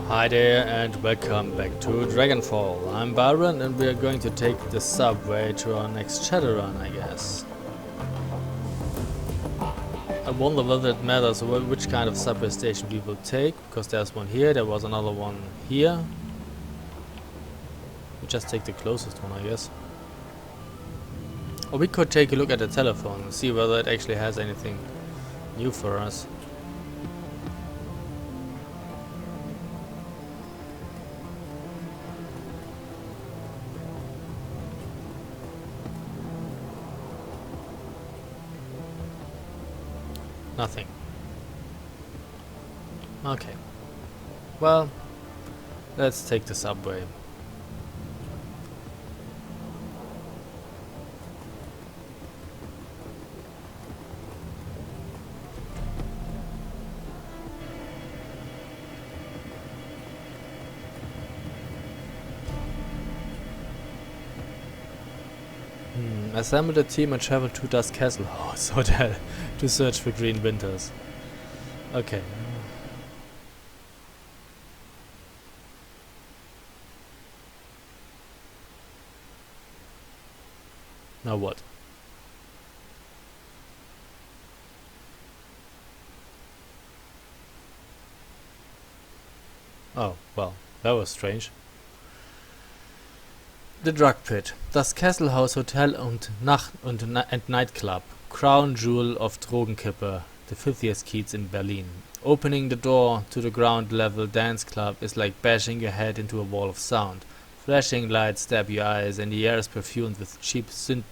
Hi there and welcome back to Dragonfall. I'm Byron and we are going to take the subway to our next Shadowrun, I guess. I wonder whether it matters which kind of subway station we will take, because there's one here, there was another one here. We just take the closest one, I guess. Or we could take a look at the telephone and see whether it actually has anything new for us. Nothing. Okay. Well, let's take the subway. Assemble a team and travel to das Kesselhaus Hotel to search for green winters. Okay. Now what? Oh, well, that was strange. The Drug Pit, das Kesselhaus Hotel und Nightclub, crown jewel of Drogenkipper, the 50th Kiez in Berlin. Opening the door to the ground level dance club is like bashing your head into a wall of sound. Flashing lights stab your eyes and the air is perfumed with cheap synthol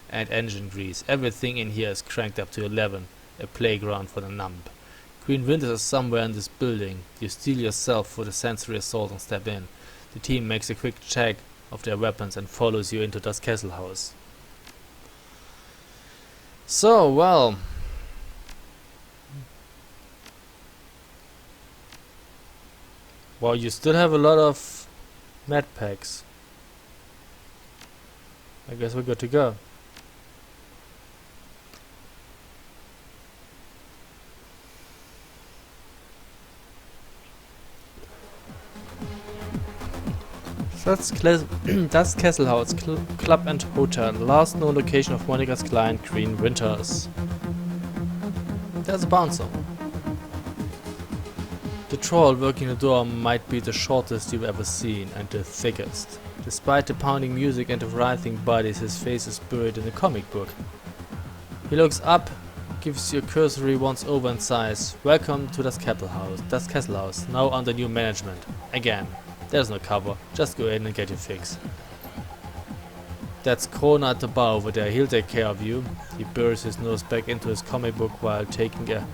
and engine grease. Everything in here is cranked up to 11, a playground for the numb. Green Winters is somewhere in this building. You steel yourself for the sensory assault and step in. The team makes a quick check of their weapons and follows you into das Kesselhaus. So, well... Well, you still have a lot of med packs. I guess we're good to go. Das Kesselhaus Club and Hotel, last known location of Monica's client Green Winters. There's a bouncer. The troll working the door might be the shortest you've ever seen and the thickest. Despite the pounding music and the writhing bodies, his face is buried in a comic book. He looks up, gives you a cursory once over and sighs. Welcome to das Kesselhaus, now under new management. Again. There's no cover, just go in and get your fix. That's Krona at the bar over there, he'll take care of you. He buries his nose back into his comic book while taking a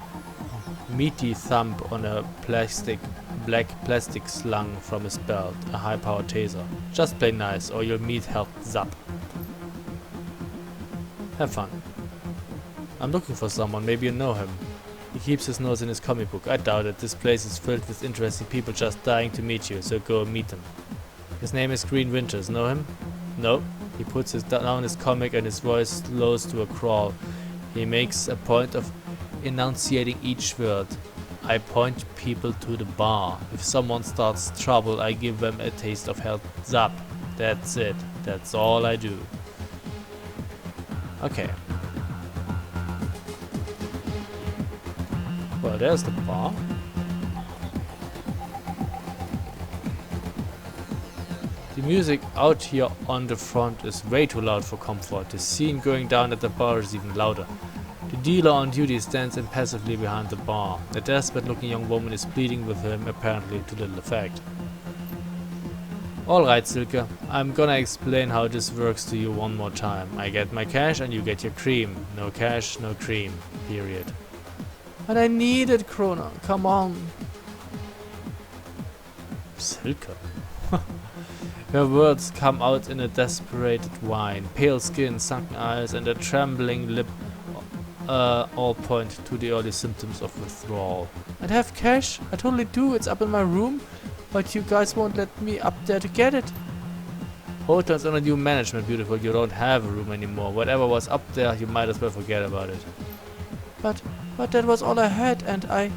meaty thump on a black plastic slung from his belt, a high-powered taser. Just play nice or you'll meet Help Zap. Have fun. I'm looking for someone, maybe you know him. He keeps his nose in his comic book. I doubt it. This place is filled with interesting people just dying to meet you, so go meet them. His name is Green Winters. Know him? No. He puts down his comic and his voice slows to a crawl. He makes a point of enunciating each word. I point people to the bar. If someone starts trouble, I give them a taste of hell. Zap. That's it. That's all I do. Okay. Well, there's the bar. The music out here on the front is way too loud for comfort. The scene going down at the bar is even louder. The dealer on duty stands impassively behind the bar. A desperate-looking young woman is pleading with him, apparently to little effect. Alright, Silke, I'm gonna explain how this works to you one more time. I get my cash and you get your cream. No cash, no cream. Period. But I need it, Krona. Come on. Silke. Her words come out in a desperate whine. Pale skin, sunken eyes, and a trembling lip all point to the early symptoms of withdrawal. I'd have cash. I totally do. It's up in my room. But you guys won't let me up there to get it. Hotel's under new management, beautiful. You don't have a room anymore. Whatever was up there, you might as well forget about it. But But that was all I had, and I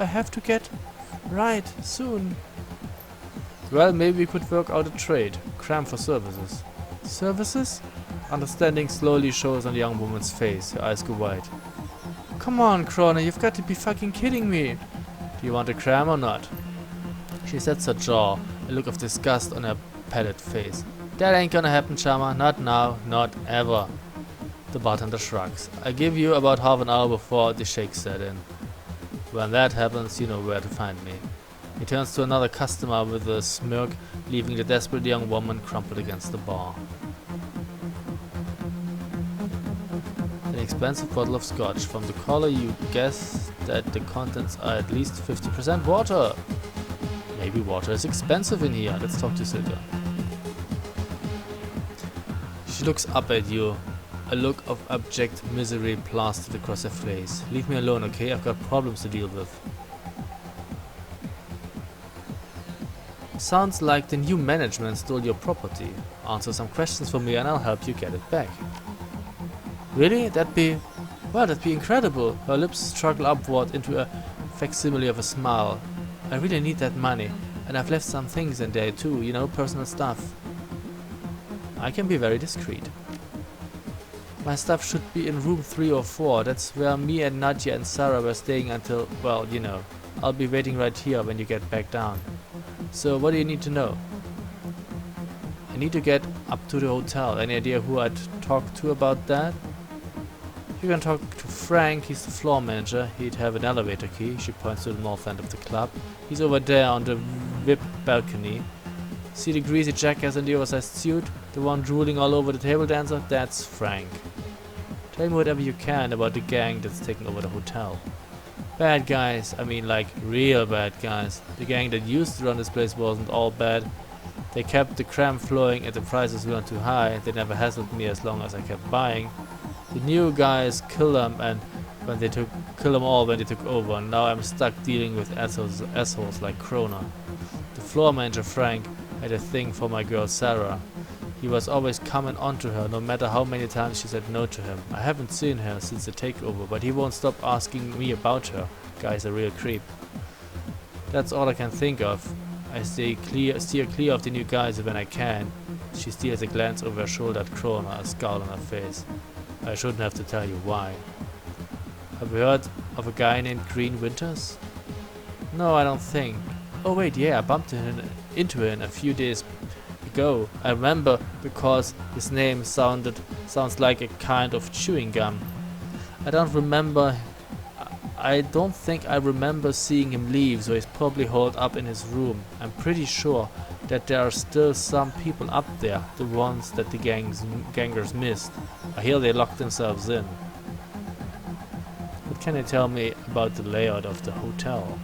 have to get right soon. Well, maybe we could work out a trade. Cram for services. Services? Understanding slowly shows on the young woman's face. Her eyes go wide. Come on, Kroner, you've got to be fucking kidding me. Do you want a cram or not? She sets her jaw, a look of disgust on her pallid face. That ain't gonna happen, Chama. Not now, not ever. The bartender shrugs. I give you about half an hour before the shakes set in. When that happens, you know where to find me. He turns to another customer with a smirk, leaving the desperate young woman crumpled against the bar. An expensive bottle of scotch. From the color, you guess that the contents are at least 50% water. Maybe water is expensive in here. Let's talk to Silke. She looks up at you. A look of abject misery plastered across her face. Leave me alone, okay? I've got problems to deal with. Sounds like the new management stole your property. Answer some questions for me and I'll help you get it back. Really? That'd be incredible. Her lips struggle upward into a facsimile of a smile. I really need that money. And I've left some things in there too, you know, personal stuff. I can be very discreet. My stuff should be in room 3 or 4. That's where me and Nadia and Sarah were staying until, well, you know. I'll be waiting right here when you get back down. So what do you need to know? I need to get up to the hotel. Any idea who I'd talk to about that? You can talk to Frank. He's the floor manager. He'd have an elevator key. She points to the north end of the club. He's over there on the VIP balcony. See the greasy jackass in the oversized suit? The one drooling all over the table dancer? That's Frank. Tell me whatever you can about the gang that's taken over the hotel. Bad guys, I mean like real bad guys. The gang that used to run this place wasn't all bad. They kept the cram flowing and the prices weren't too high. They never hassled me as long as I kept buying. The new guys kill them all when they took over, and now I'm stuck dealing with assholes like Kroner. The floor manager Frank had a thing for my girl Sarah. He was always coming on to her, no matter how many times she said no to him. I haven't seen her since the takeover, but he won't stop asking me about her. Guy's a real creep. That's all I can think of. I steer clear of the new guys when I can. She steals a glance over her shoulder at Kroner, a scowl on her face. I shouldn't have to tell you why. Have you heard of a guy named Green Winters? No, I don't think. Oh wait, yeah, I bumped into him a few days ago. I remember because his name sounds like a kind of chewing gum. I don't think I remember seeing him leave, so he's probably holed up in his room. I'm pretty sure that there are still some people up there, the ones that the gangers missed. I hear they locked themselves in. What can you tell me about the layout of the hotel?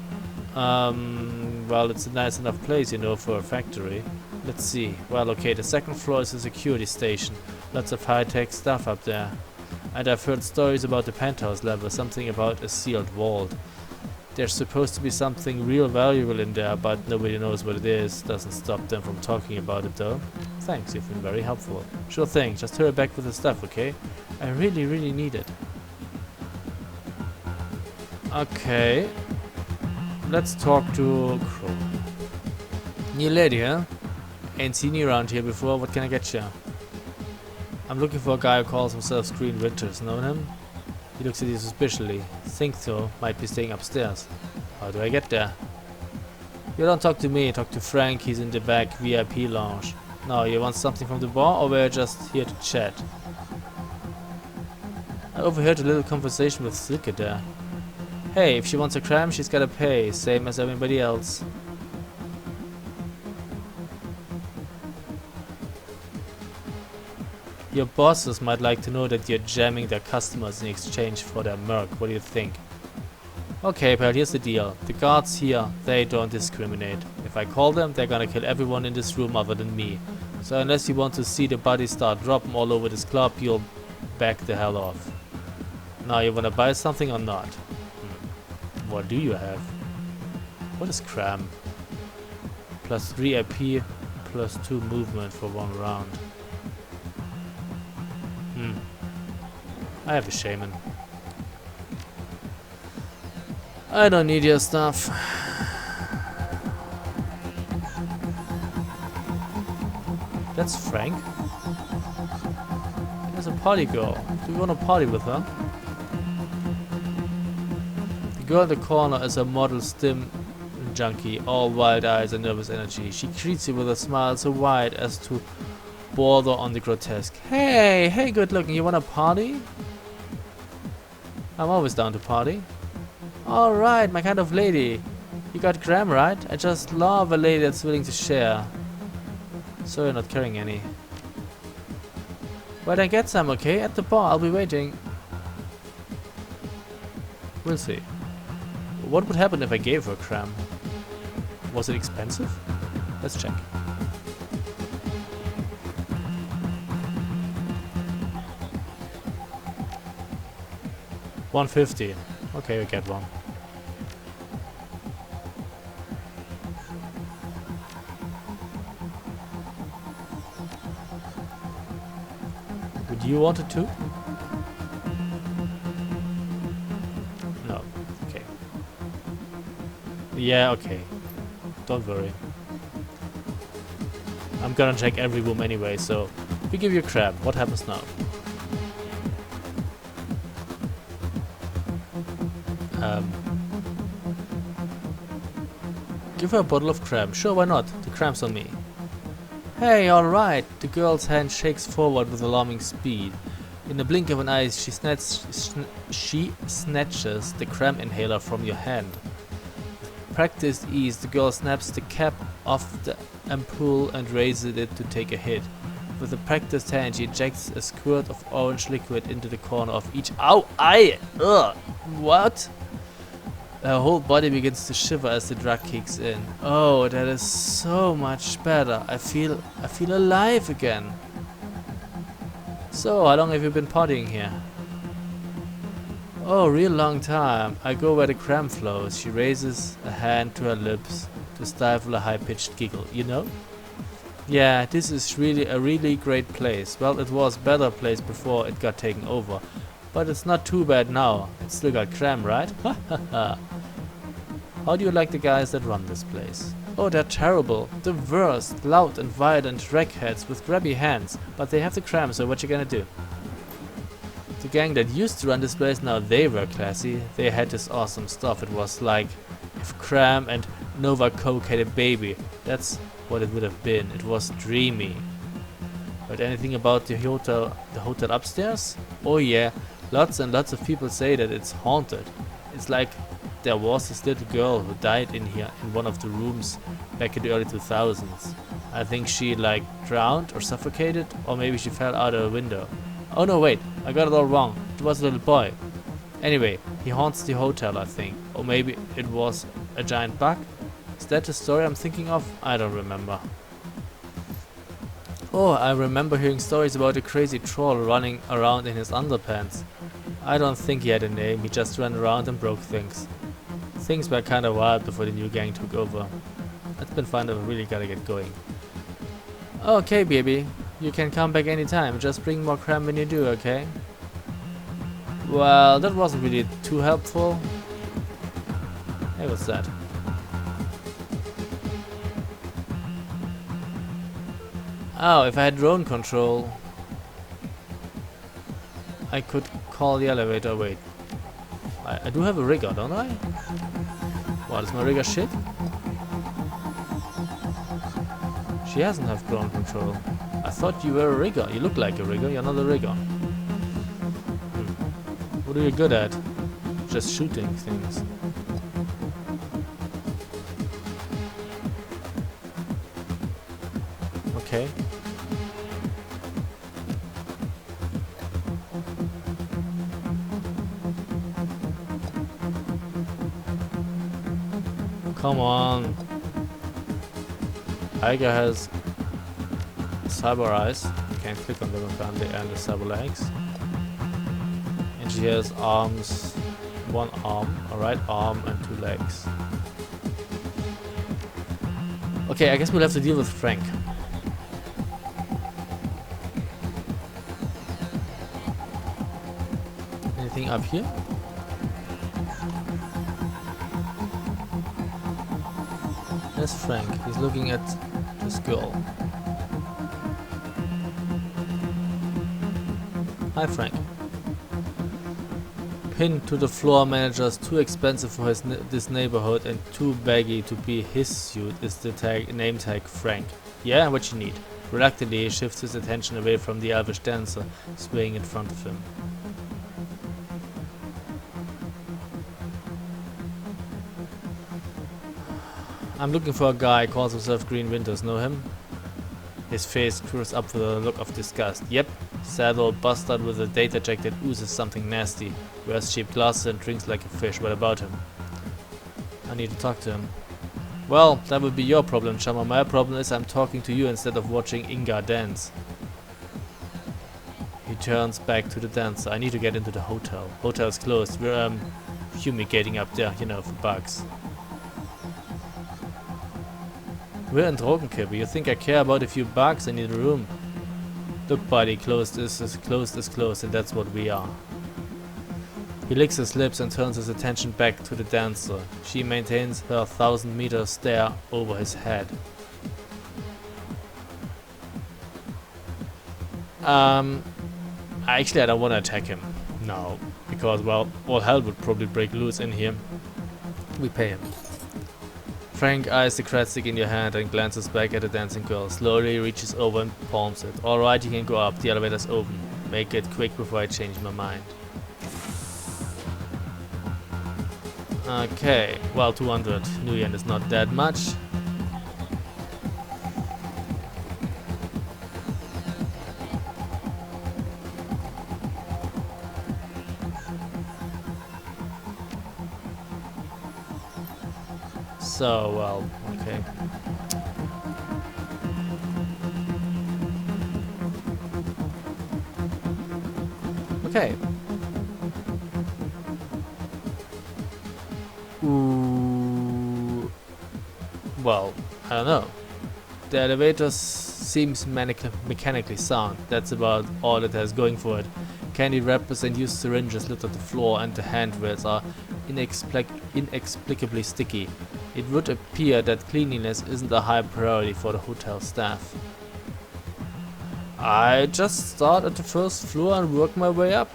Well, it's a nice enough place, you know, for a factory. Let's see. Well, okay, the second floor is a security station. Lots of high-tech stuff up there. And I've heard stories about the penthouse level, something about a sealed vault. There's supposed to be something real valuable in there, but nobody knows what it is. Doesn't stop them from talking about it though. Thanks, you've been very helpful. Sure thing, just hurry back with the stuff, okay? I really, really need it. Okay. Let's talk to Crow. New lady, huh? Ain't seen you around here before. What can I get you? I'm looking for a guy who calls himself Green Winters. Know him? He looks at you suspiciously. Think so. Might be staying upstairs. How do I get there? You don't talk to me. Talk to Frank. He's in the back VIP lounge. Now, you want something from the bar, or we're just here to chat? I overheard a little conversation with Silke there. Hey, if she wants a cram, she's gotta pay. Same as everybody else. Your bosses might like to know that you're jamming their customers in exchange for their merc. What do you think? Okay, pal, here's the deal. The guards here, they don't discriminate. If I call them, they're gonna kill everyone in this room other than me. So unless you want to see the bodies start dropping all over this club, you'll back the hell off. Now, you wanna buy something or not? What do you have? What is cram? Plus 3 AP, plus 2 movement for 1 round. I have a shaman. I don't need your stuff. That's Frank. There's a party girl. Do you want to party with her? The girl in the corner is a model stim junkie, all wild eyes and nervous energy. She greets you with a smile so wide as to border on the grotesque. Hey, good looking, you wanna party? I'm always down to party. Alright, my kind of lady. You got gram, right? I just love a lady that's willing to share. So you're not carrying any. But I get some, okay? At the bar, I'll be waiting. We'll see. What would happen if I gave her cram? Was it expensive? Let's check. $150. Okay, we get one. Would you want it too? No. Okay. Yeah, okay. Don't worry. I'm gonna check every room anyway, so we give you crap. What happens now? Give her a bottle of cram. Sure, why not? The cram's on me. Hey, alright. The girl's hand shakes forward with alarming speed. In the blink of an eye, she snatches the cram inhaler from your hand. With practiced ease, the girl snaps the cap off the ampoule and raises it to take a hit. With a practiced hand, she injects a squirt of orange liquid into the corner of each. Ow! Aye! Ugh! What? Her whole body begins to shiver as the drug kicks in. Oh, that is so much better. I feel alive again. So, how long have you been partying here? Oh, real long time. I go where the cram flows. She raises a hand to her lips to stifle a high-pitched giggle. You know? Yeah, this is really a really great place. Well, it was a better place before it got taken over. But it's not too bad now. It's still got cram, right? Ha ha ha. How do you like the guys that run this place? Oh, they're terrible. The worst. Loud and violent wreckheads with grabby hands. But they have the cram, so what you gonna do? The gang that used to run this place, now they were classy. They had this awesome stuff. It was like if cram and Nova Coke had a baby. That's what it would have been. It was dreamy. But anything about the hotel upstairs? Oh yeah. Lots and lots of people say that it's haunted. It's like there was this little girl who died in here in one of the rooms back in the early 2000s. I think she like drowned or suffocated, or maybe she fell out of a window. Oh no, wait, I got it all wrong. It was a little boy. Anyway, he haunts the hotel, I think. Or maybe it was a giant bug? Is that the story I'm thinking of? I don't remember. Oh, I remember hearing stories about a crazy troll running around in his underpants. I don't think he had a name, he just ran around and broke things. Things were kinda wild before the new gang took over. It's been fun, but I really gotta get going. Okay, baby, you can come back anytime, just bring more cram when you do, okay? Well, that wasn't really too helpful. Hey, what's that? Oh, if I had drone control, I could call the elevator. Wait, I do have a rigger, don't I? What, is my rigger shit? She doesn't have drone control. I thought you were a rigger. You look like a rigger, you're not a rigger. What are you good at? Just shooting things. Okay. Come on. Tiger has cyber eyes. You can't click on them apparently, and the cyber legs. And she has arms, one arm, a right arm and two legs. Okay, I guess we'll have to deal with Frank. Anything up here? There's Frank. He's looking at this girl. Hi, Frank. Pinned to the floor, manager's too expensive for this neighborhood and too baggy to be his suit is the name tag Frank. Yeah, what you need? Reluctantly, he shifts his attention away from the elvish dancer swaying in front of him. I'm looking for a guy, calls himself Green Winters. Know him? His face screws up with a look of disgust. Yep, sad old bastard with a data check that oozes something nasty. Wears cheap glasses and drinks like a fish. What about him? I need to talk to him. Well, that would be your problem, Chummer. My problem is I'm talking to you instead of watching Inga dance. He turns back to the dancer. I need to get into the hotel. Hotel's closed. We're fumigating up there, you know, for bugs. We're in Drogenkibbe. You think I care about a few bugs? I need a room. Look, buddy, closed is closed, and that's what we are. He licks his lips and turns his attention back to the dancer. She maintains her 1,000-meter stare over his head. Actually, I don't want to attack him. No, because, well, all hell would probably break loose in here. We pay him. Frank eyes the cred stick in your hand and glances back at the dancing girl. Slowly reaches over and palms it. Alright, you can go up. The elevator's open. Make it quick before I change my mind. Okay, well, 200 New Yen is not that much. So, well, okay. Okay. Ooh. Well, I don't know. The elevator seems mechanically sound. That's about all it has going for it. Candy wrappers and used syringes litter the floor, and the handrails are inexplicably sticky. It would appear that cleanliness isn't a high priority for the hotel staff. I just start at the first floor and work my way up.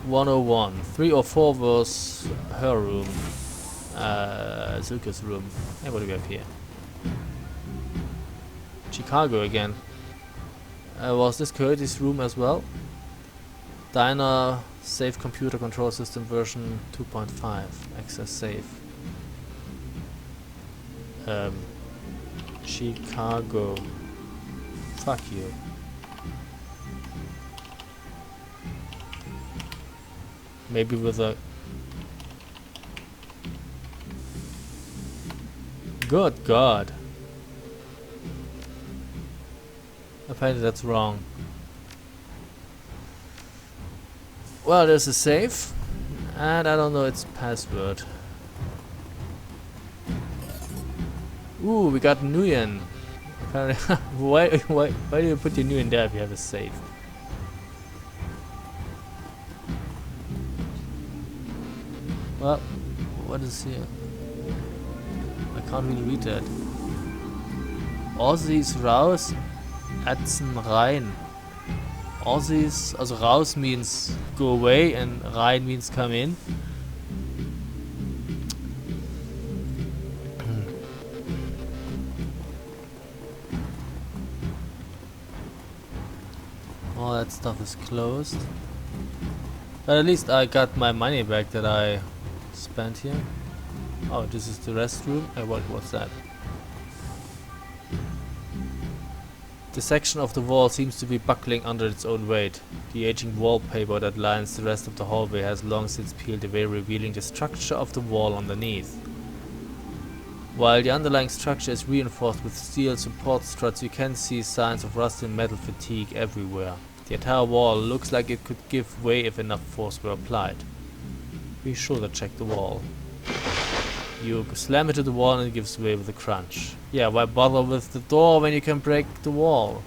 101. 3 or 4 was her room. Silke's room. Hey, what do we have here? Chicago again. Was this Cody's room as well? Diner safe computer control system version 2.5. Access safe. Chicago. Fuck you. Maybe with a... Good God. Apparently that's wrong. Well, there's a safe, and I don't know its password. Ooh, we got Nguyen. Apparently, why do you put your Nguyen there if you have a safe? Well, what is here? I can't really read that. Aussies raus, Atzen rein. Aussies, also raus means go away and rein means come in. All that stuff is closed. But at least I got my money back that I spent here. Oh, this is the restroom. What's that? The section of the wall seems to be buckling under its own weight. The aging wallpaper that lines the rest of the hallway has long since peeled away, revealing the structure of the wall underneath. While the underlying structure is reinforced with steel support struts, you can see signs of rust and metal fatigue everywhere. The entire wall looks like it could give way if enough force were applied. Be sure to check the wall. You slam it to the wall and it gives way with a crunch. Yeah, why bother with the door when you can break the wall?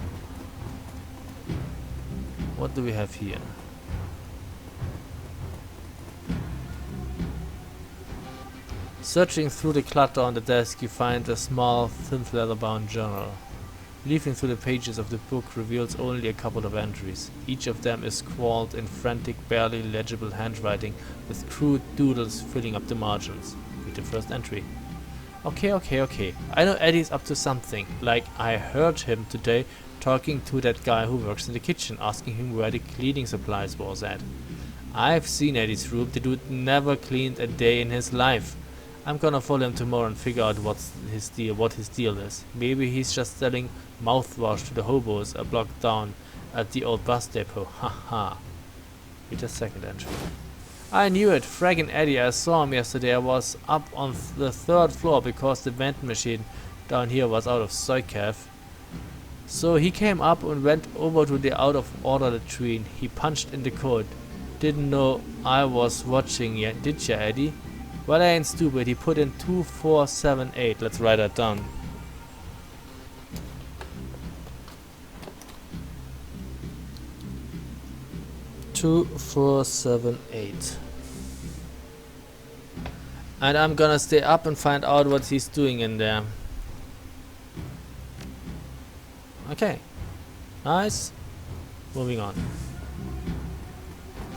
What do we have here? Searching through the clutter on the desk, you find a small, thin leather-bound journal. Leafing through the pages of the book reveals only a couple of entries. Each of them is scrawled in frantic, barely legible handwriting, with crude doodles filling up the margins. Read the first entry. Okay. I know Eddie's up to something. Like, I heard him today talking to that guy who works in the kitchen, asking him where the cleaning supplies was at. I've seen Eddie's room. The dude never cleaned a day in his life. I'm gonna follow him tomorrow and figure out what his deal is. Maybe he's just selling mouthwash to the hobos a block down at the old bus depot. Haha. Read the second entry. I knew it. Fraggin' Eddie. I saw him yesterday. I was up on the 3rd floor because the vending machine down here was out of soy calf. So he came up and went over to the out of order latrine. He punched in the code. Didn't know I was watching yet, did ya, Eddie? Well, I ain't stupid. He put in 2478. Let's write that down. Two, 4, 7, 8. And I'm gonna stay up and find out what he's doing in there. Okay. Nice. Moving on.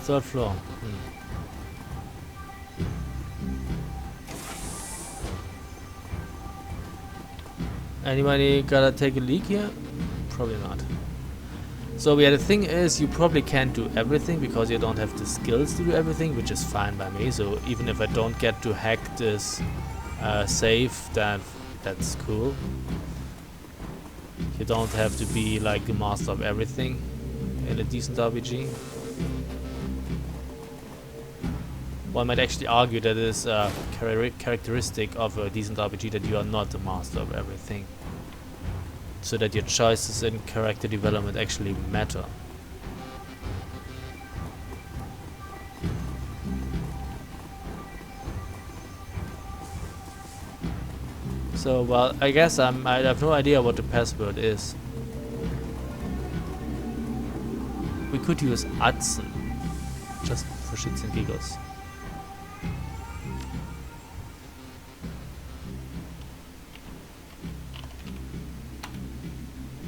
3rd floor. Anybody gotta take a leak here? Probably not. So yeah, the thing is, you probably can't do everything because you don't have the skills to do everything, which is fine by me. So even if I don't get to hack this safe, that's cool. You don't have to be like the master of everything in a decent RPG. One might actually argue that it is a characteristic of a decent RPG that you are not the master of everything, so that your choices in character development actually matter. So, well, I guess I have no idea what the password is. We could use Hudson, just for shits and giggles.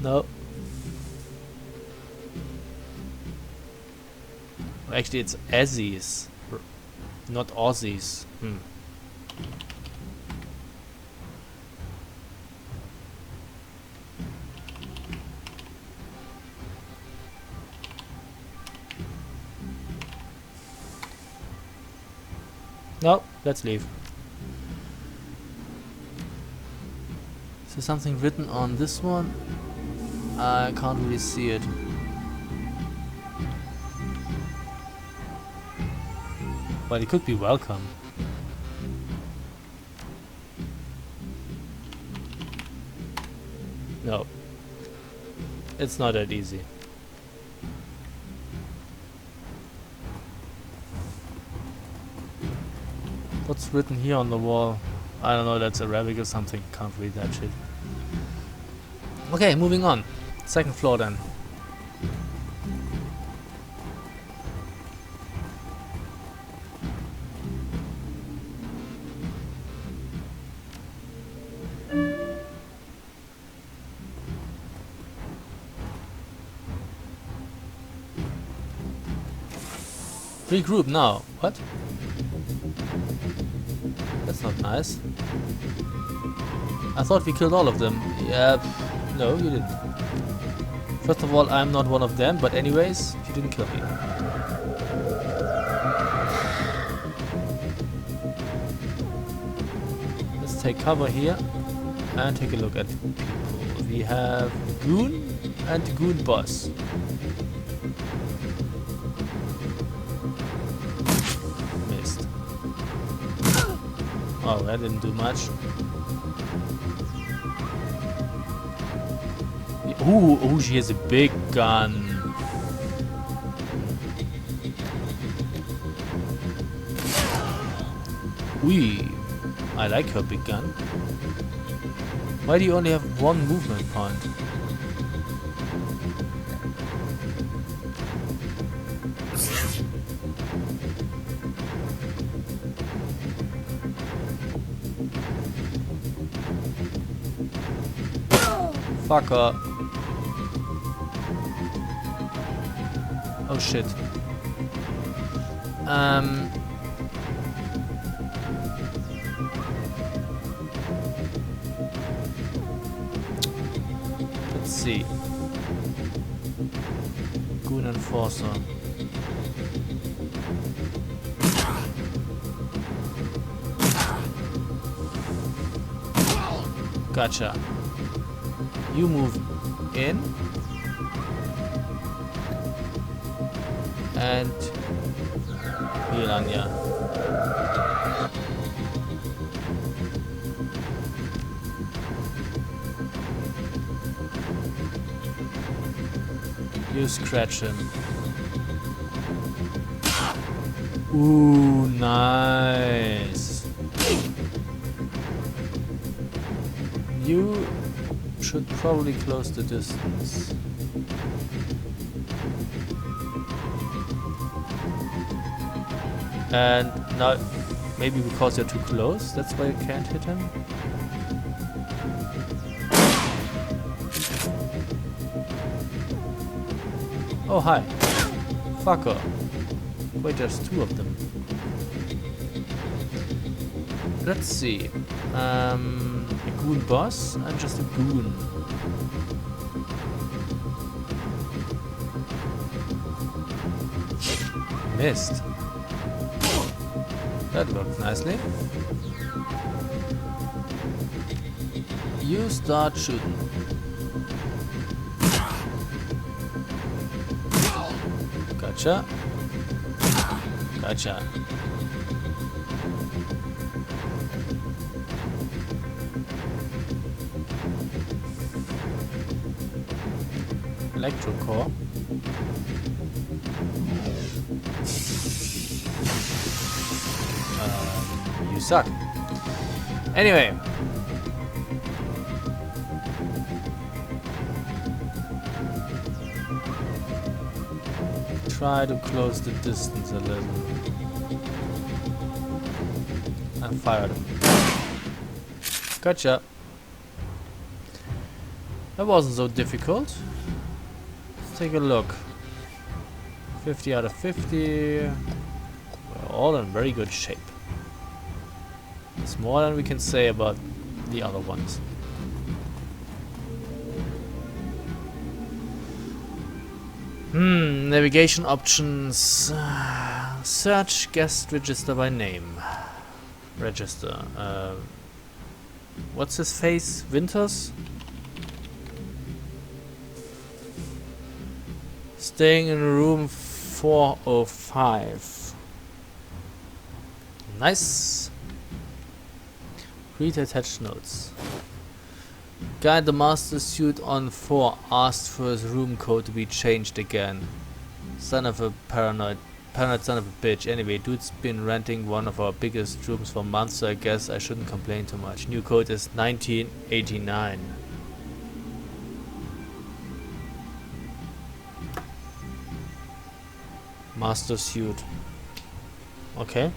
No. Actually, it's Aussies, not Aussies. No, let's leave. Is there something written on this one? I can't really see it. But it could be welcome. No. It's not that easy. What's written here on the wall? I don't know, that's Arabic or something. Can't read that shit. Okay, moving on. 2nd floor then. Regroup now. What? That's not nice. I thought we killed all of them. Yeah, no, you didn't. First of all, I'm not one of them, but anyways, you didn't kill me. Let's take cover here and take a look at people. We have Goon and Goon Boss. Missed. Oh, that didn't do much. Ooh, she has a big gun. Ooh, I like her big gun. Why do you only have one movement point? Fucker. Oh shit. Let's see. Goon Enforcer. Gotcha. You move in. And heal on ya. You scratch him. Ooh, nice. You should probably close the distance. And now, maybe because you're too close, that's why you can't hit him? Oh, hi. Fucker. Wait, there's two of them. Let's see. A goon boss and just a goon. Missed. That worked nicely. You start shooting. Gotcha. Gotcha. Electrocore. You suck. Anyway. Try to close the distance a little. And fire them. Gotcha. That wasn't so difficult. Let's take a look. 50 out of 50. We're all in very good shape. It's more than we can say about the other ones. Navigation options. Search guest register by name. Register. What's his face? Winters? Staying in room 405. Nice. Read attached notes. Guy in the master suit on 4 asked for his room code to be changed again. Son of a paranoid son of a bitch. Anyway, dude's been renting one of our biggest rooms for months, so I guess I shouldn't complain too much. New code is 1989. Master suit. Okay.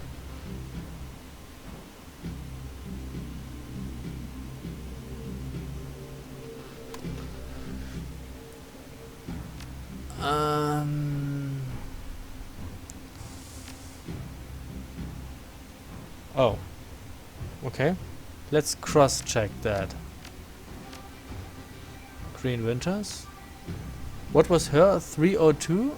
Oh. Okay. Let's cross-check that. Green Winters. What was her? 302?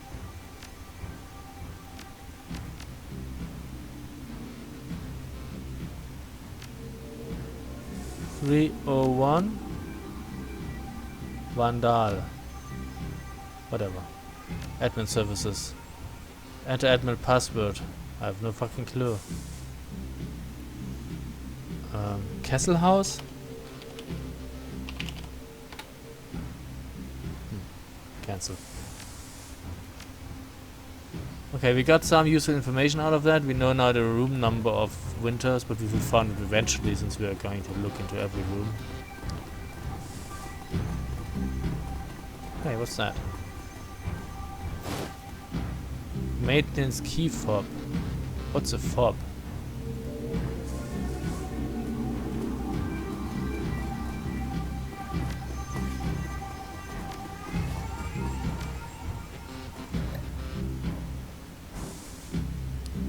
(301) Vandal. Whatever. Admin services. Enter admin password. I have no fucking clue. Kesselhaus? Cancel. Okay, we got some useful information out of that. We know now the room number of Winters, but we will find it eventually since we are going to look into every room. Hey, what's that? Maintenance key fob. What's a fob?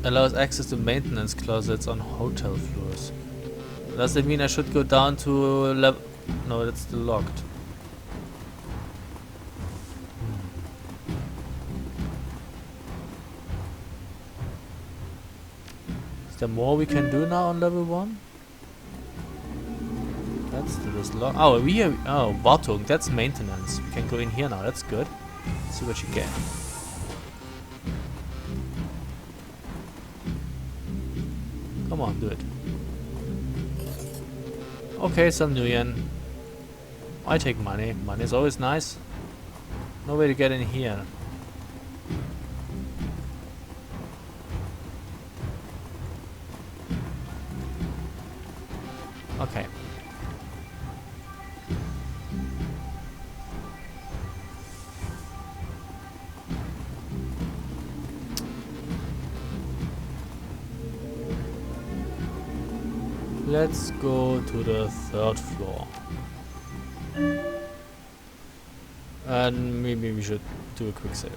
Allows access to maintenance closets on hotel floors. Does that mean I should go down to level... No, that's still locked. Is there more we can do now on level 1? That's still is locked. Oh, we have... Oh, Wartung, that's maintenance. We can go in here now, that's good. See what you get. Come on, do it. Okay, some Nuyen. I take money. Money is always nice. No way to get in here. Okay. Let's go to the 3rd floor. And maybe we should do a quick save.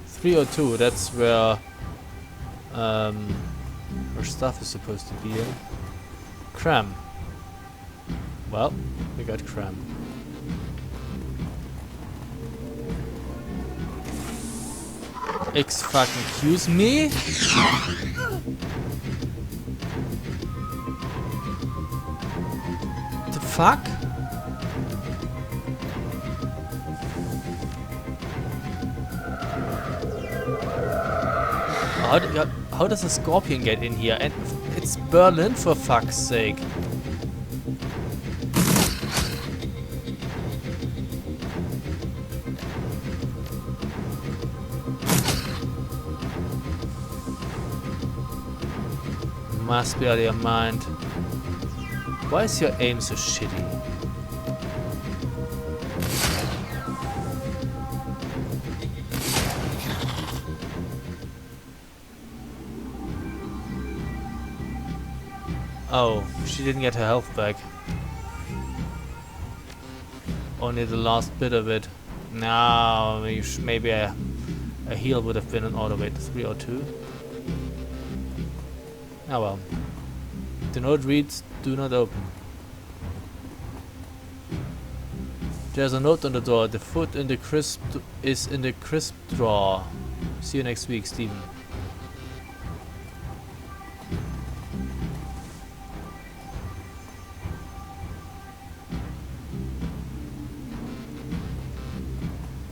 Three or two, that's where stuff is supposed to be in. Cram. Well, we got cram. Excuse me? The fuck? How does a scorpion get in here? And it's Berlin, for fuck's sake. Must be out of your mind. Why is your aim so shitty? Oh, she didn't get her health back. Only the last bit of it. No, maybe a heal would have been an order. Wait, 3 or 2? Oh well. The note reads, do not open. There's a note on the door. The foot in the crisp is in the crisp drawer. See you next week, Steven.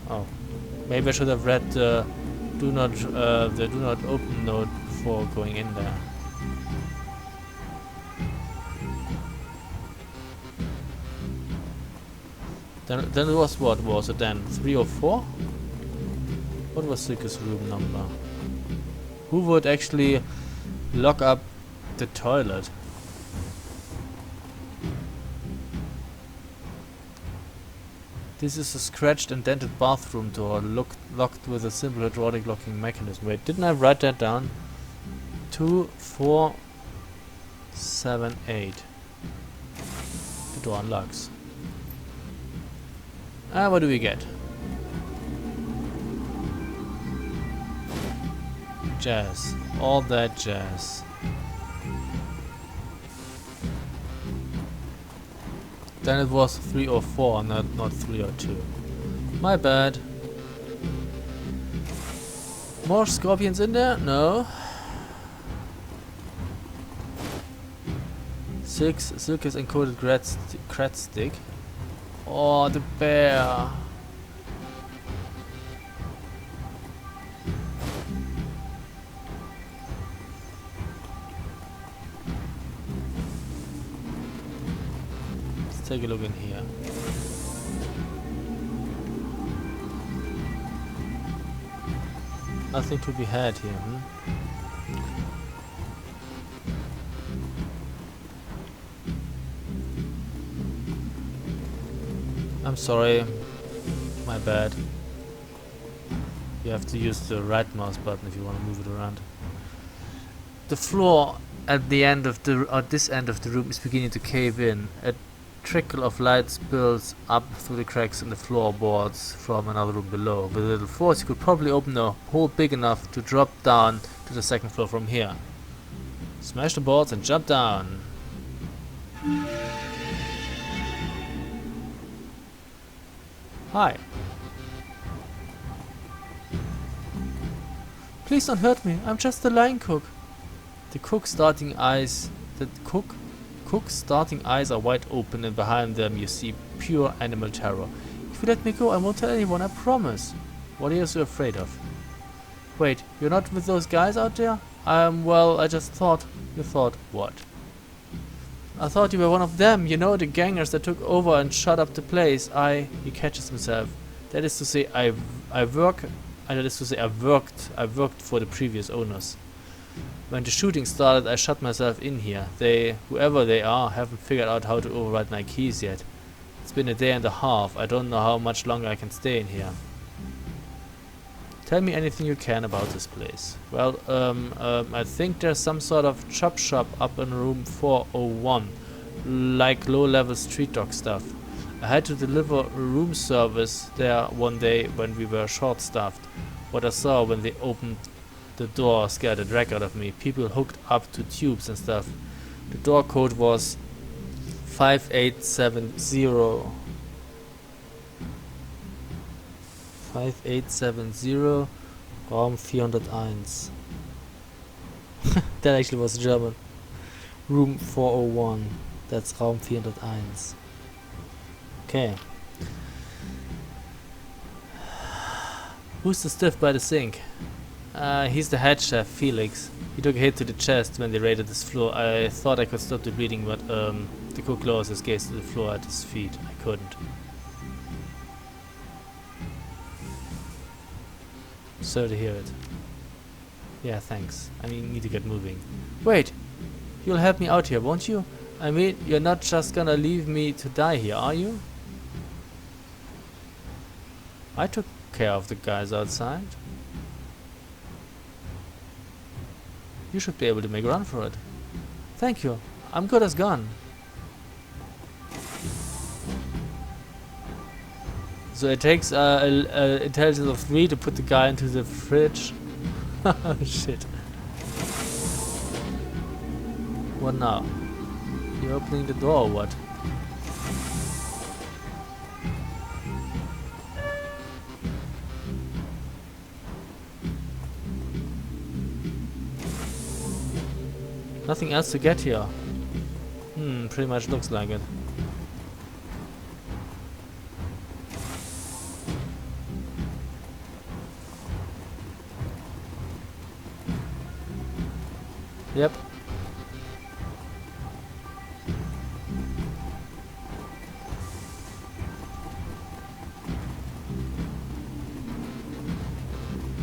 Oh, maybe I should have read the do not open note before going in there. Then it was, what was it then? 3 or 4? What was Silke's room number? Who would actually lock up the toilet? This is a scratched and dented bathroom door locked with a simple hydraulic locking mechanism. Wait, didn't I write that down? 2, 4, 7, 8. The door unlocks. What do we get? Jazz. All that jazz. Then it was 3 or 4, not 3 or 2. My bad. More scorpions in there? No. 6 Silke's encoded crat stick. Oh, the bear. Let's take a look in here. Nothing to be had here, I'm sorry, my bad. You have to use the right mouse button if you want to move it around. The floor at the end of the this end of the room is beginning to cave in. Trickle of light spills up through the cracks in the floorboards from another room below. With a little force, you could probably open a hole big enough to drop down to the second floor from here. Smash the boards and jump down. Hi. Please don't hurt me. I'm just the line cook. The cook's starting eyes are wide open, and behind them you see pure animal terror. If you let me go, I won't tell anyone, I promise. What are you so afraid of? Wait, you're not with those guys out there? Well, I just thought... You thought what? I thought you were one of them, you know, the gangers that took over and shut up the place. He catches himself. That is to say, I worked for the previous owners. When the shooting started, I shut myself in here. Whoever they are, haven't figured out how to override my keys yet. It's been a day and a half. I don't know how much longer I can stay in here. Tell me anything you can about this place. Well, I think there's some sort of chop shop up in room 401. Like low-level street dog stuff. I had to deliver room service there one day when we were short-staffed. What I saw when they opened the door scared the drag out of me. People hooked up to tubes and stuff. The door code was 5870. 5870, Raum 401. That actually was German. Room 401. That's Raum 401. Okay. Who's the stiff by the sink? He's the head chef, Felix. He took a hit to the chest when they raided this floor. I thought I could stop the bleeding, but the cook lowers his gaze to the floor at his feet. I couldn't. Sorry to hear it. Yeah, thanks. I need to get moving. Wait! You'll help me out here, won't you? I mean, you're not just gonna leave me to die here, are you? I took care of the guys outside. You should be able to make a run for it. Thank you. I'm good as gone. So it takes intelligence of 3 to put the guy into the fridge. Shit. What now? You're opening the door or what? Nothing else to get here. Pretty much looks like it. Yep.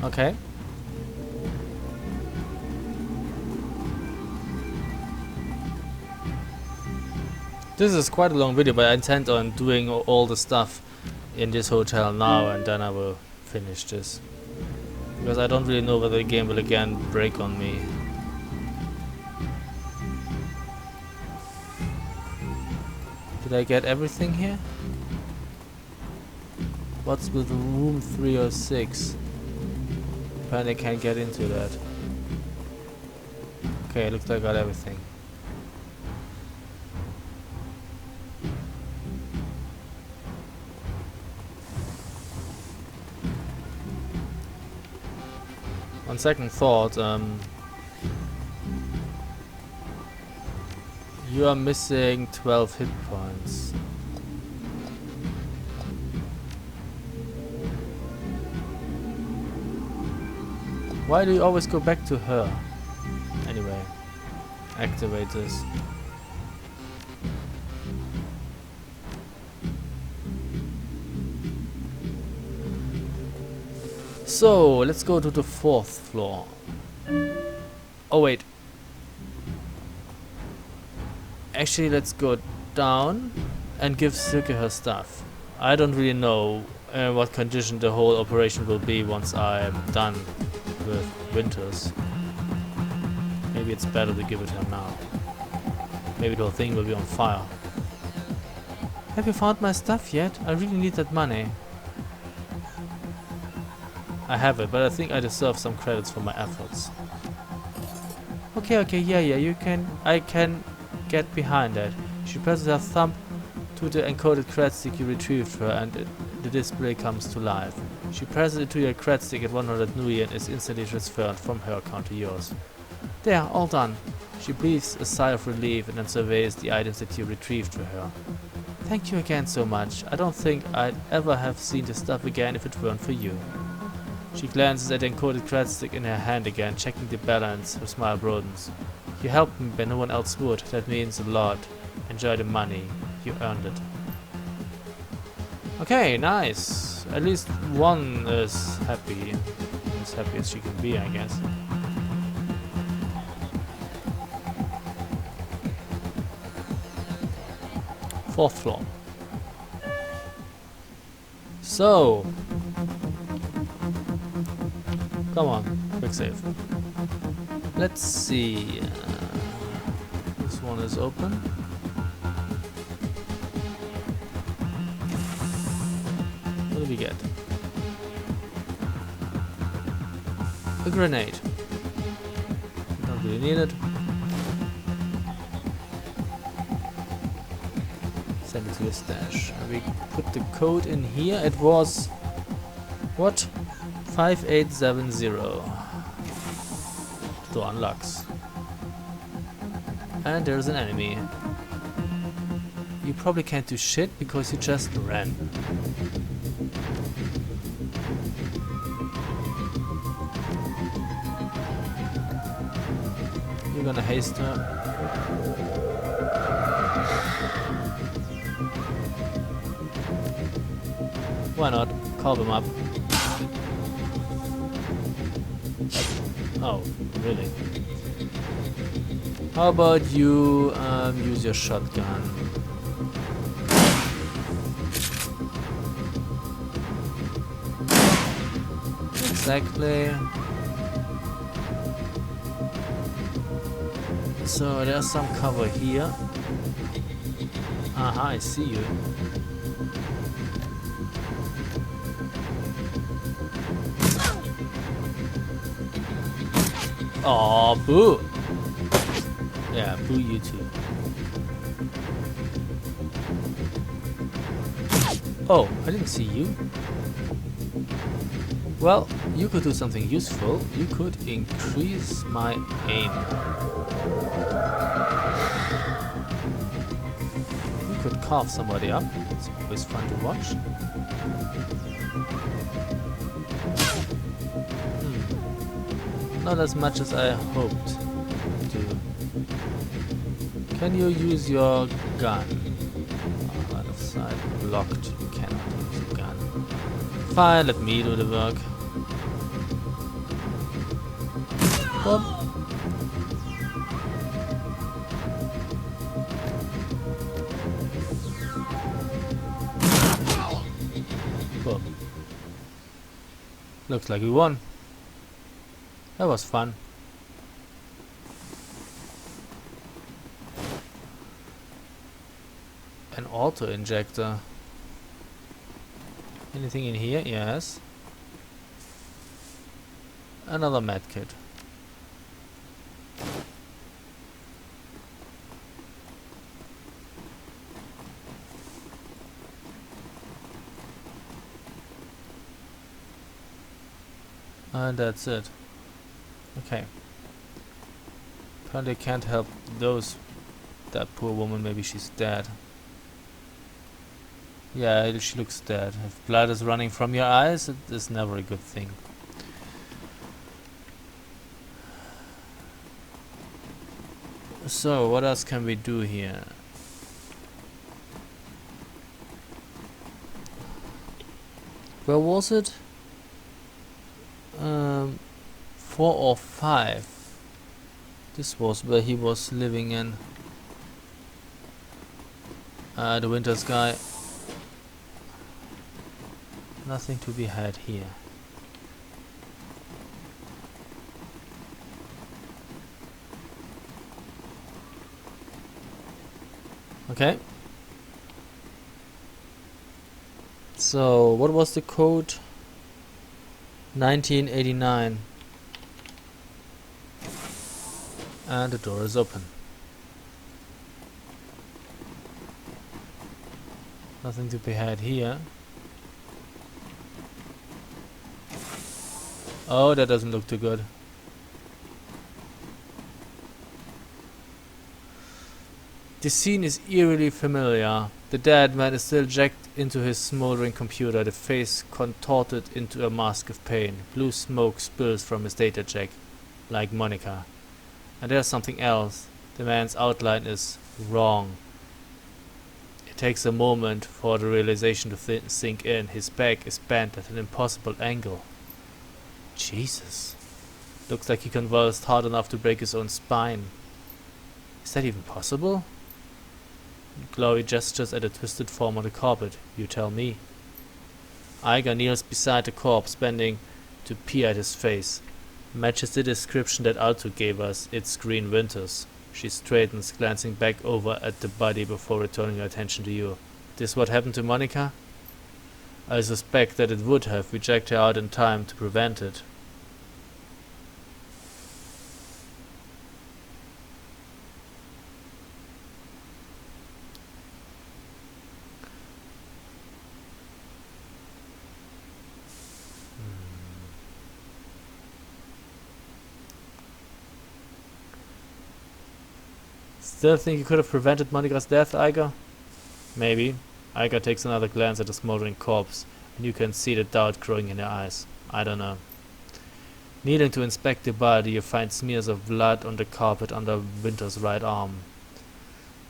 Okay. This is quite a long video, but I intend on doing all the stuff in this hotel now, and then I will finish this. Because I don't really know whether the game will again break on me. Did I get everything here? What's with room 306? Apparently I can't get into that. Okay, looks like I got everything. On second thought, you are missing 12 hit points. Why do you always go back to her? Anyway, activate this. So, let's go to the 4th floor. Oh wait. Actually, let's go down and give Silke her stuff. I don't really know what condition the whole operation will be once I'm done with Winters. Maybe it's better to give it her now. Maybe the whole thing will be on fire. Have you found my stuff yet? I really need that money. I have it, but I think I deserve some credits for my efforts. Okay, yeah, I can get behind that. She presses her thumb to the encoded cred stick you retrieved for her and the display comes to life. She presses it to your cred stick at 100 Nui and is instantly transferred from her account to yours. There, all done. She breathes a sigh of relief and then surveys the items that you retrieved for her. Thank you again so much. I don't think I'd ever have seen the stuff again if it weren't for you. She glances at the encoded cred stick in her hand again, checking the balance. Her smile broadens. You helped me when no one else would. That means a lot. Enjoy the money. You earned it. Okay, nice. At least one is happy. As happy as she can be, I guess. Fourth floor. So, come on, quick save. Let's see. This one is open. What do we get? A grenade. Don't really need it. Send it to your stash. We put the code in here. It was what? 5870. Door unlocks. And there's an enemy. You probably can't do shit because you just ran. You're gonna haste her. Why not? Call them up. Oh, really? How about you use your shotgun? Exactly. So there's some cover here. Aha, I see you. Aw, boo! Yeah, boo you too. Oh, I didn't see you. Well, you could do something useful. You could increase my aim. You could carve somebody up. It's always fun to watch. Not as much as I hoped to. Can you use your gun? Oh, out of sight. Blocked. You cannot use a gun. Fine, let me do the work. Boom. Boom. Looks like we won. That was fun. An auto injector. Anything in here? Yes. Another medkit. And that's it. Okay. Apparently I can't help that poor woman. Maybe she's dead. Yeah, she looks dead. If blood is running from your eyes, it is never a good thing. So, what else can we do here? Where was it? 4 or 5. This was where he was living in. The winter sky. Nothing to be had here. Okay. So, what was the code? 1989. And the door is open. Nothing to be had here. Oh, that doesn't look too good. The scene is eerily familiar. The dead man is still jacked into his smoldering computer, the face contorted into a mask of pain. Blue smoke spills from his data jack, like Monica. And there's something else. The man's outline is wrong. It takes a moment for the realization to sink in. His back is bent at an impossible angle. Jesus. Looks like he convulsed hard enough to break his own spine. Is that even possible? Glory gestures at a twisted form on the carpet. You tell me. Iger kneels beside the corpse, bending to peer at his face. Matches the description that Alto gave us. It's Green Winters. She straightens, glancing back over at the body before returning her attention to you. This what happened to Monica? I suspect that it would have. We checked her out in time to prevent it. Still think you could have prevented Monica's death, Iger? Maybe. Iger takes another glance at the smoldering corpse, and you can see the doubt growing in her eyes. I don't know. Kneeling to inspect the body, you find smears of blood on the carpet under Winter's right arm.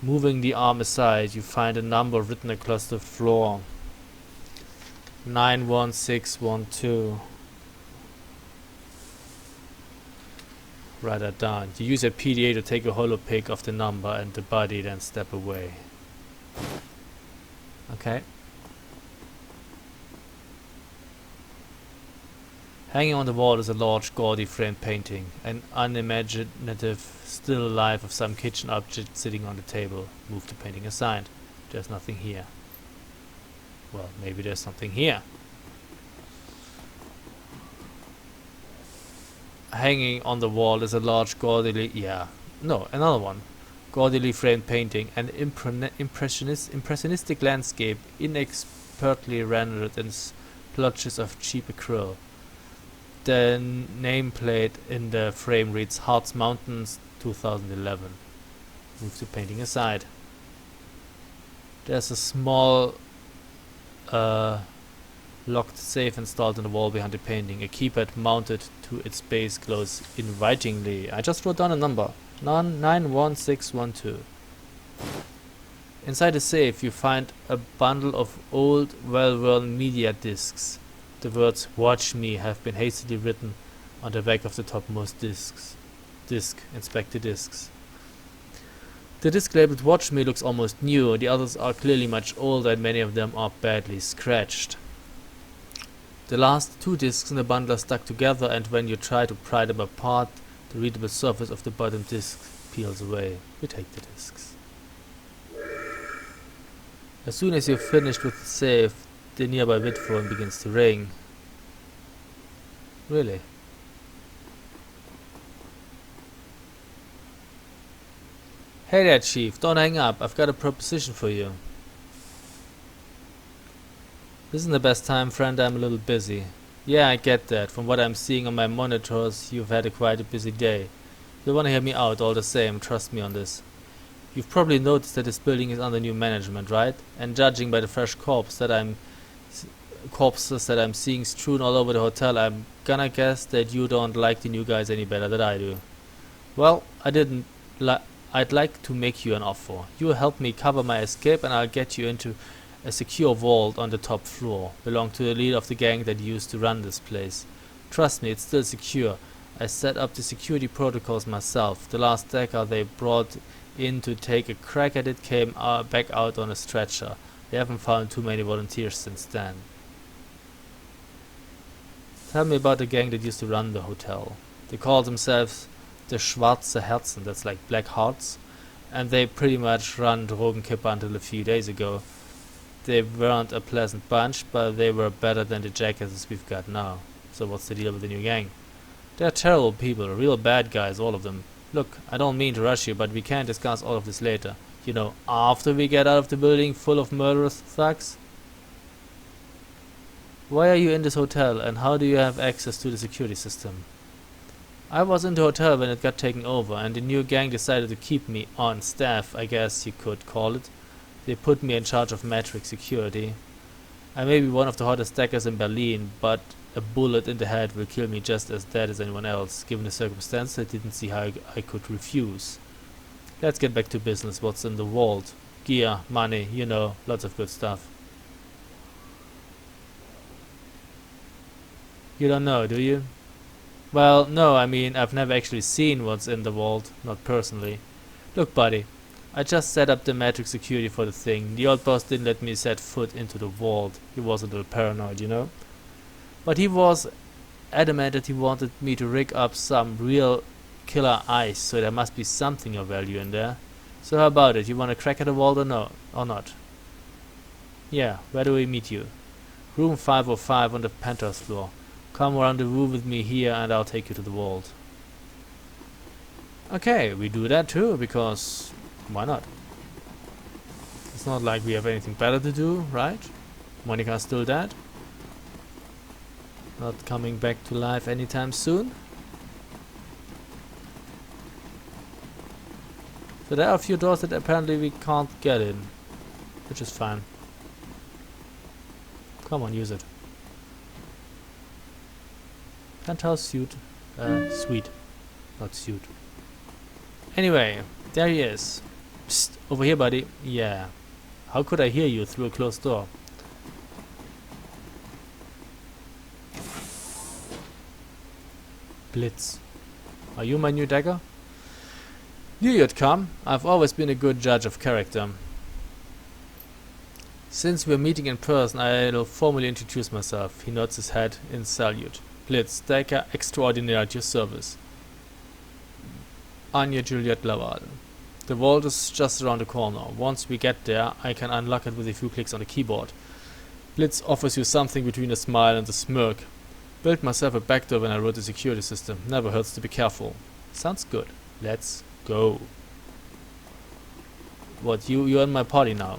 Moving the arm aside, you find a number written across the floor. 91612. Write that down. You use a PDA to take a hollow pic of the number and the body, then step away. Okay. Hanging on the wall is a large, gaudy framed painting, an unimaginative still life of some kitchen object sitting on the table. Move the painting aside. There's nothing here. Well, maybe there's something here. Hanging on the wall is a large, gaudily... another one. Gaudily framed painting, an impressionistic landscape, inexpertly rendered in splotches of cheap acryl. The nameplate in the frame reads Hartz Mountains 2011. Move the painting aside. There's a small locked safe installed in the wall behind the painting. A keypad mounted to its base glows invitingly. I just wrote down a number. 91612. Inside the safe you find a bundle of old, well-worn media discs. The words "Watch Me" have been hastily written on the back of the topmost disc. Inspect the discs. The disc labeled "Watch Me" looks almost new. The others are clearly much older and many of them are badly scratched. The last two discs in the bundle are stuck together, and when you try to pry them apart, the readable surface of the bottom disc peels away. You take the discs. As soon as you've finished with the safe, the nearby vidphone begins to ring. Really? Hey there, Chief. Don't hang up. I've got a proposition for you. This isn't the best time, friend. I'm a little busy. Yeah, I get that. From what I'm seeing on my monitors, you've had quite a busy day. You'll want to hear me out all the same. Trust me on this. You've probably noticed that this building is under new management, right? And judging by the fresh corpses that I'm seeing strewn all over the hotel, I'm gonna guess that you don't like the new guys any better than I do. Well, I'd like to make you an offer. You help me cover my escape and I'll get you into a secure vault on the top floor. Belong to the leader of the gang that used to run this place. Trust me, it's still secure. I set up the security protocols myself. The last hacker they brought in to take a crack at it came back out on a stretcher. They haven't found too many volunteers since then. Tell me about the gang that used to run the hotel. They call themselves the Schwarze Herzen, that's like black hearts, and they pretty much run Drogenkipper until a few days ago. they weren't a pleasant bunch, but they were better than the jackasses we've got now. So what's the deal with the new gang? They're terrible people, real bad guys, all of them. Look, I don't mean to rush you, but we can discuss all of this later. You know, after we get out of the building full of murderous thugs? Why are you in this hotel, and how do you have access to the security system? I was in the hotel when it got taken over, and the new gang decided to keep me on staff, I guess you could call it. They put me in charge of Matrix security. I may be one of the hottest stackers in Berlin, but a bullet in the head will kill me just as dead as anyone else. Given the circumstance, I didn't see how I could refuse. Let's get back to business. What's in the vault? Gear, money, you know, lots of good stuff. You don't know, do you? Well, no, I mean, I've never actually seen what's in the vault, not personally. Look, buddy, I just set up the Matrix security for the thing. The old boss didn't let me set foot into the vault. He was a little paranoid, you know? But he was adamant that he wanted me to rig up some real killer ice, so there must be something of value in there. So how about it? You want to crack at the vault or no? Or not? Yeah, where do we meet you? Room 505 on the penthouse floor. Come rendezvous with me here and I'll take you to the vault. Okay, we do that too, because why not? It's not like we have anything better to do, right? Monica's still dead. Not coming back to life anytime soon. So there are a few doors that apparently we can't get in, which is fine. Come on, use it. Penthouse suite, not suit. Anyway, there he is. Psst, over here, buddy. Yeah. How could I hear you through a closed door? Blitz. Are you my new dagger? Knew you'd come. I've always been a good judge of character. Since we're meeting in person, I'll formally introduce myself. He nods his head in salute. Blitz, dagger extraordinaire at your service. Anya Juliet Laval. The vault is just around the corner. Once we get there, I can unlock it with a few clicks on the keyboard. Blitz offers you something between a smile and a smirk. Built myself a backdoor when I wrote the security system. Never hurts to be careful. Sounds good. Let's go. What, you're in my party now?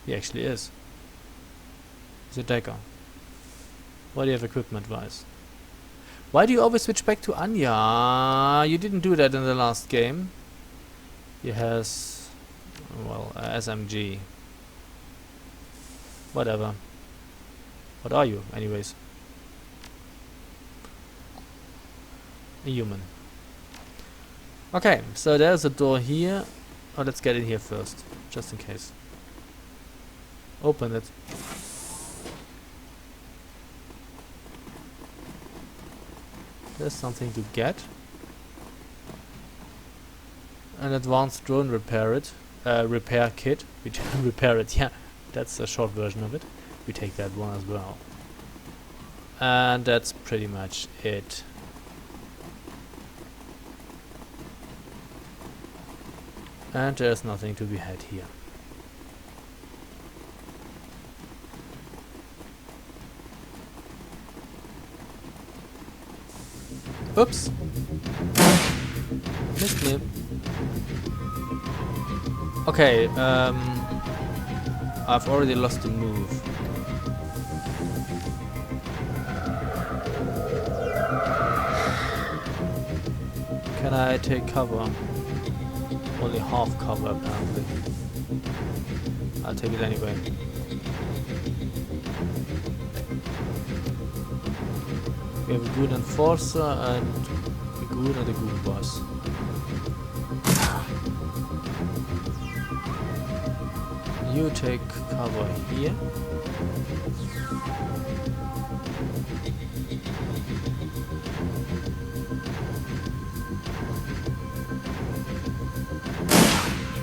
He actually is. He's a dagger. What do you have equipment-wise? Why do you always switch back to Anya? You didn't do that in the last game. He has, well, SMG. Whatever. What are you, anyways? A human. Okay, so there's a door here. Oh, let's get in here first, just in case. Open it. There's something to get. An advanced drone repair kit. We repair it, yeah. That's a short version of it. We take that one as well. And that's pretty much it. And there's nothing to be had here. Oops. Missed me. Okay, I've already lost the move. Can I take cover? Only half cover apparently. I'll take it anyway. We have a Goon Enforcer and a Goon and a Goon Boss. You take cover here.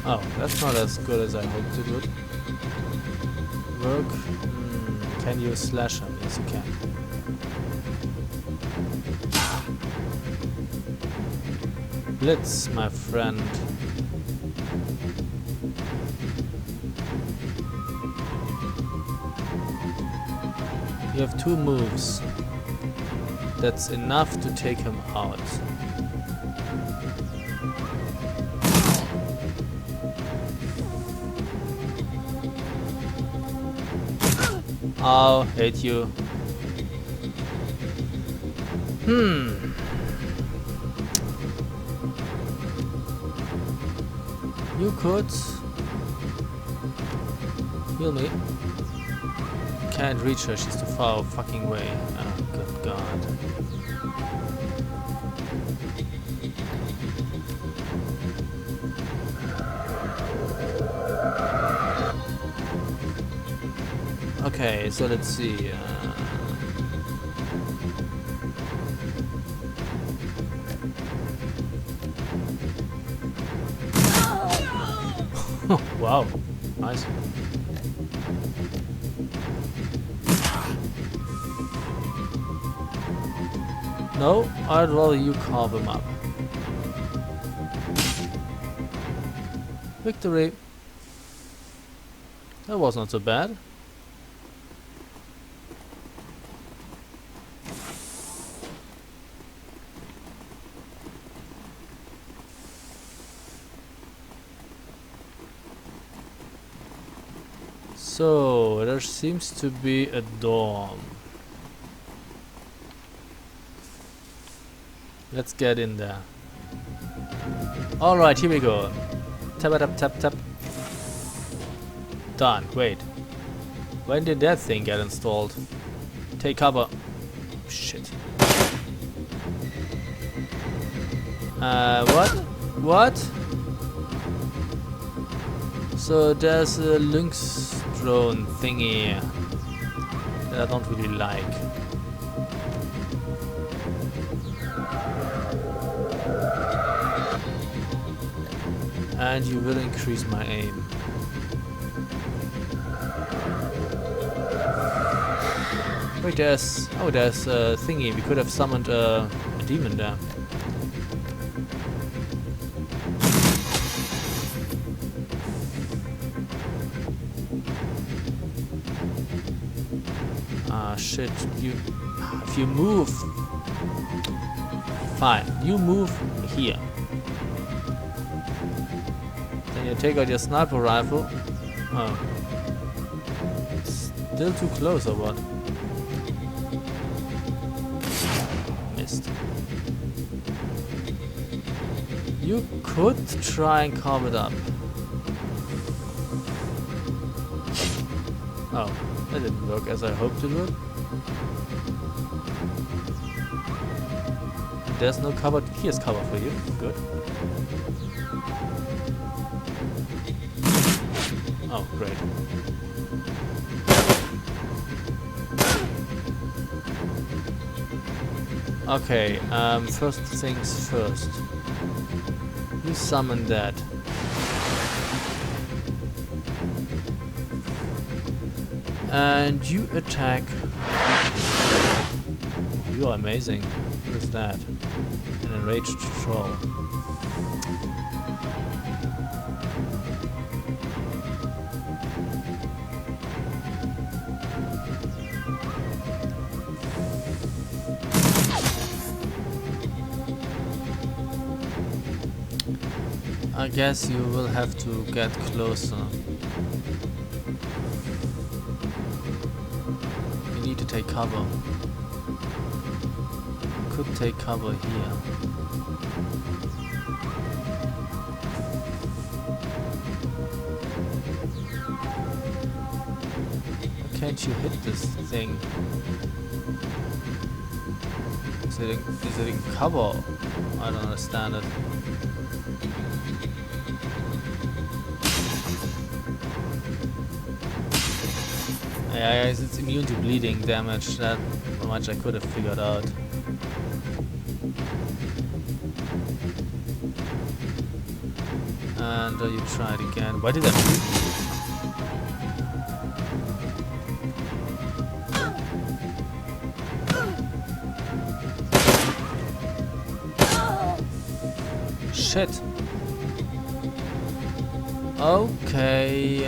Oh, that's not as good as I hoped it would. Work. Can you slash him? Yes, you can. Blitz, my friend. You have 2 moves. That's enough to take him out. Oh, hate you. You could heal me. Can't reach her, she's too far fucking away. Oh, good god. Okay, so let's see. Wow, nice. No, I'd rather you carve him up. Victory. That was not so bad. So, there seems to be a dorm. Let's get in there. Alright, here we go. Tap it up, tap, tap. Done. Wait. When did that thing get installed? Take cover. Shit. What? What? So there's a lynx drone thingy that I don't really like. And you will increase my aim. Wait, there's a thingy. We could have summoned a demon there. Ah, shit. If you move... Fine. You move here. Then you take out your sniper rifle. Oh. It's still too close or what? Missed. You could try and carve it up. Oh, that didn't work as I hoped it would. There's no cover. Here's cover for you. Good. Oh, great. Okay, first things first. You summon that. And you attack. You are amazing. What is that? An enraged troll. I guess you will have to get closer. You need to take cover. You could take cover here. Why can't you hit this thing? Is it in cover? I don't understand it. Yeah, it's immune to bleeding damage. That much I could have figured out. And you try it again. Why did I bleed? Okay,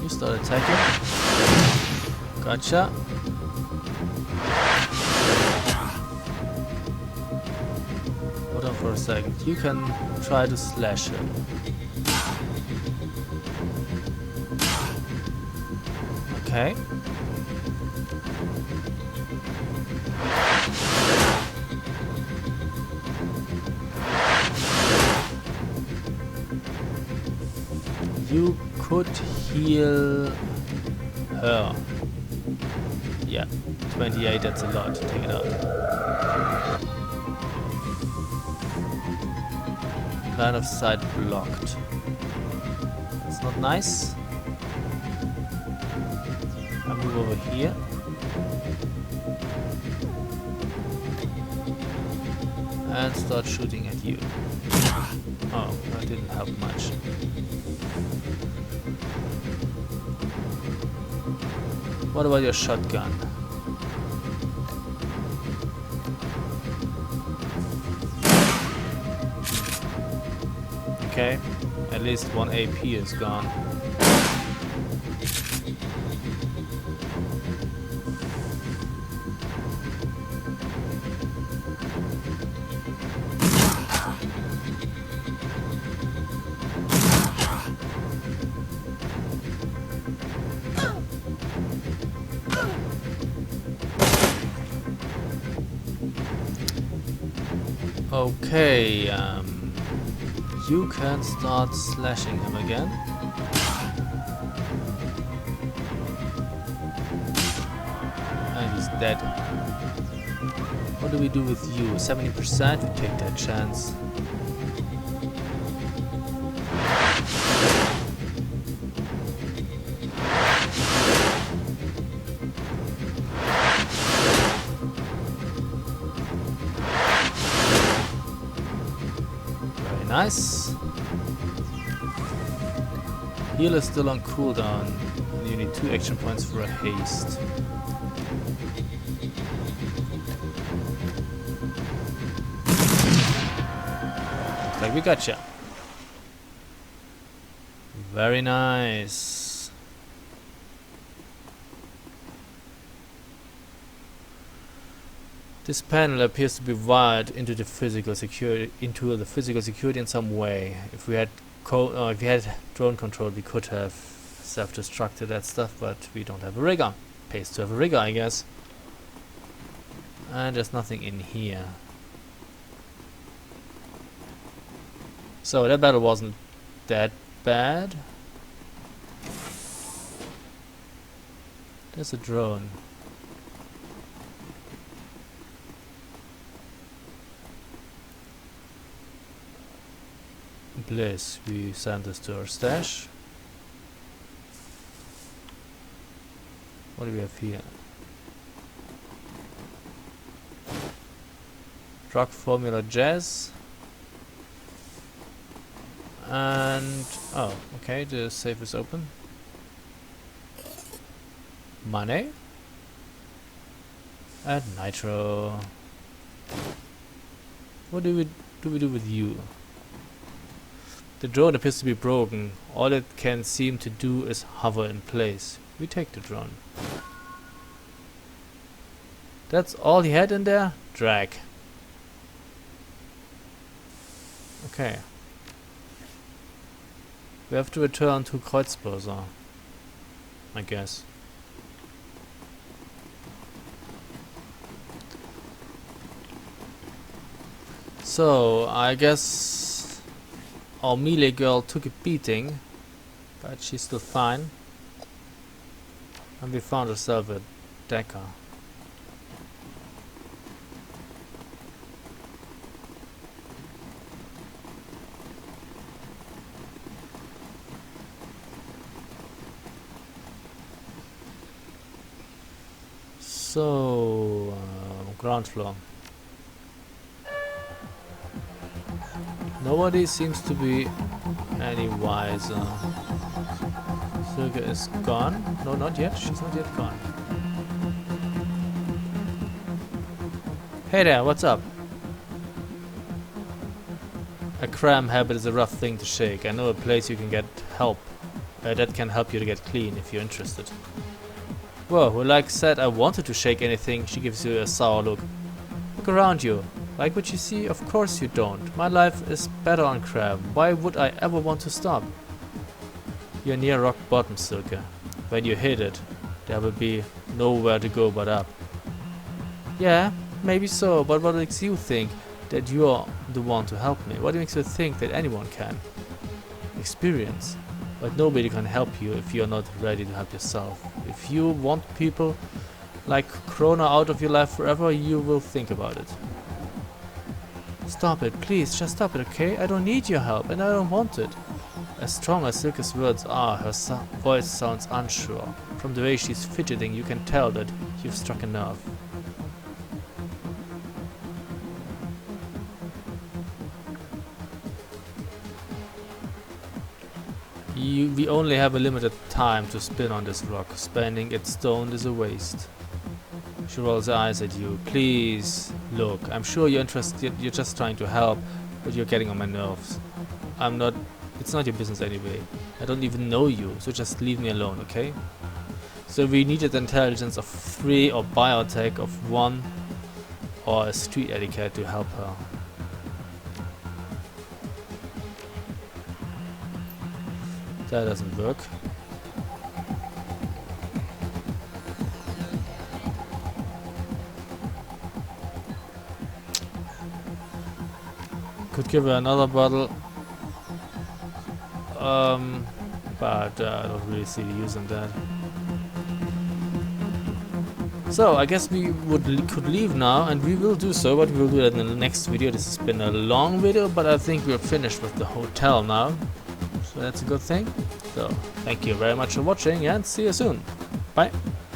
you start attacking. Gotcha. Hold on for a second. You can try to slash him. Okay. You could heal her. Yeah, 28, that's a lot. Take it out. Line of sight blocked. That's not nice. I move over here. And start shooting at you. Oh, that didn't help much. What about your shotgun? Okay, at least one AP is gone. Okay, you can start slashing him again. And he's dead. What do we do with you? 70%? We take that chance. Nice. Heal is still on cooldown. You need 2 action points for a haste. Looks like we gotcha. Very nice. This panel appears to be wired into the physical security, in some way. If we had drone control, we could have self-destructed that stuff, but we don't have a rigger. Pays to have a rigger, I guess. And there's nothing in here. So that battle wasn't that bad. There's a drone. Bliss, we send this to our stash. What do we have here? Drug formula jazz. And oh, okay, the safe is open. Money. And nitro. What do we do with you? The drone appears to be broken. All it can seem to do is hover in place. We take the drone. That's all he had in there? Drag. Okay. We have to return to Kreuzbörser, I guess. So, I guess our melee girl took a beating, but she's still fine. And we found ourselves a Decker. So, ground floor. Nobody seems to be any wiser. Silke is gone. No, not yet. She's not yet gone. Hey there, what's up? A crime habit is a rough thing to shake. I know a place you can get help. That can help you to get clean if you're interested. Whoa, well, like I said, I wanted to shake anything. She gives you a sour look. Look around you. Like what you see? Of course you don't. My life is better on crime. Why would I ever want to stop? You're near rock bottom, Silke. When you hit it, there will be nowhere to go but up. Yeah, maybe so, but what makes you think that you're the one to help me? What makes you think that anyone can? Experience. But nobody can help you if you're not ready to help yourself. If you want people like Corona out of your life forever, you will think about it. Stop it, please, just stop it, okay? I don't need your help, and I don't want it. As strong as Silke's words are, her voice sounds unsure. From the way she's fidgeting, you can tell that you've struck a nerve. We only have a limited time to spin on this rock. Spending it stoned is a waste. She rolls her eyes at you. Please, look, I'm sure you're interested, you're just trying to help, but you're getting on my nerves. It's not your business anyway. I don't even know you, so just leave me alone, okay? So we needed intelligence of 3 or biotech of 1 or a street etiquette to help her. That doesn't work. Could give her another bottle. But I don't really see the use in that. So I guess we could leave now, and we will do so, but we will do that in the next video. This has been a long video, but I think we're finished with the hotel now. So that's a good thing. So thank you very much for watching, and see you soon. Bye.